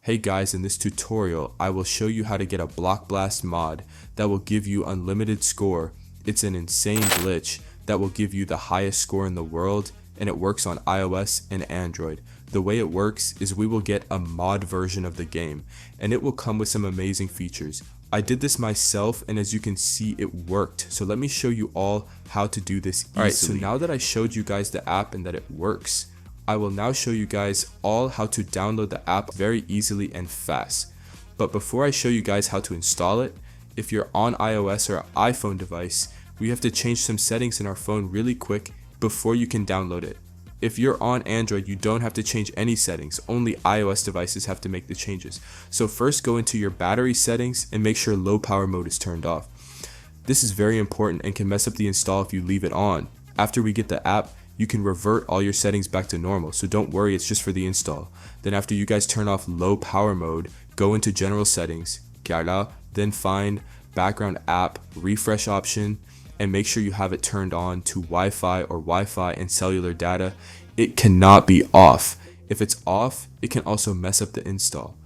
Hey guys, in this tutorial, I will show you how to get a block blast mod that will give you unlimited score. It's an insane glitch that will give you the highest score in the world, and it works on iOS and Android. The way it works is we will get a mod version of the game, and it will come with some amazing features. I did this myself, and as you can see, it worked. So let me show you all how to do this easily. Alright, so now that I showed you guys the app and that it works, I will now show you guys all how to download the app very easily and fast. But before I show you guys how to install it, if you're on iOS or iPhone device, we have to change some settings in our phone really quick before you can download it. If you're on Android, you don't have to change any settings, only iOS devices have to make the changes. So first go into your battery settings and make sure low power mode is turned off. This is very important and can mess up the install if you leave it on. After we get the app, you can revert all your settings back to normal, so don't worry, it's just for the install. Then after you guys turn off low power mode, go into general settings, then find background app refresh option, and make sure you have it turned on to Wi-Fi or Wi-Fi and cellular data. It cannot be off. If it's off, it can also mess up the install.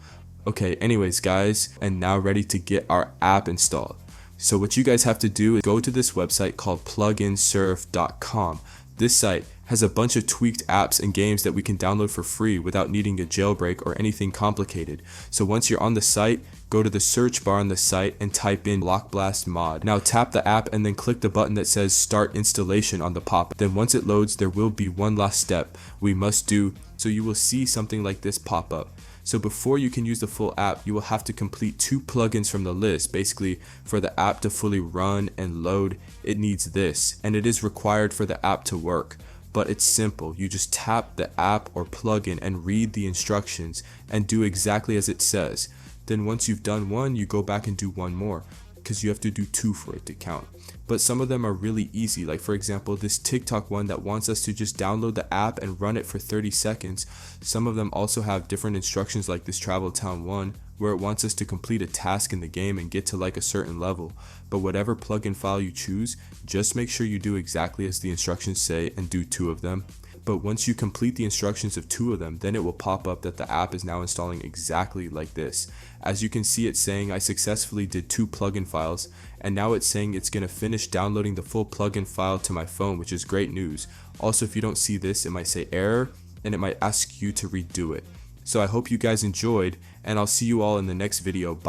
Okay, anyways guys, and now ready to get our app installed. So what you guys have to do is go to this website called pluginsurf.com. This site has a bunch of tweaked apps and games that we can download for free without needing a jailbreak or anything complicated. So once you're on the site, go to the search bar on the site and type in Block Blast Mod. Now tap the app and then click the button that says Start Installation on the pop-up. Then once it loads, there will be one last step we must do. So you will see something like this pop up. So before you can use the full app, you will have to complete 2 plugins from the list. Basically, for the app to fully run and load, it needs this, and it is required for the app to work. But it's simple. You just tap the app or plugin and read the instructions and do exactly as it says. Then once you've done one, you go back and do one more, because you have to do 2 for it to count. But some of them are really easy, like for example this TikTok one that wants us to just download the app and run it for 30 seconds. Some of them also have different instructions, like this Travel Town one where it wants us to complete a task in the game and get to like a certain level. But whatever plugin file you choose, just make sure you do exactly as the instructions say and do 2 of them. But once you complete the instructions of 2 of them, then it will pop up that the app is now installing exactly like this. As you can see, it's saying I successfully did 2 plugin files, and now it's saying it's going to finish downloading the full plugin file to my phone, which is great news. Also, if you don't see this, it might say error, and it might ask you to redo it. So I hope you guys enjoyed, and I'll see you all in the next video. Bye.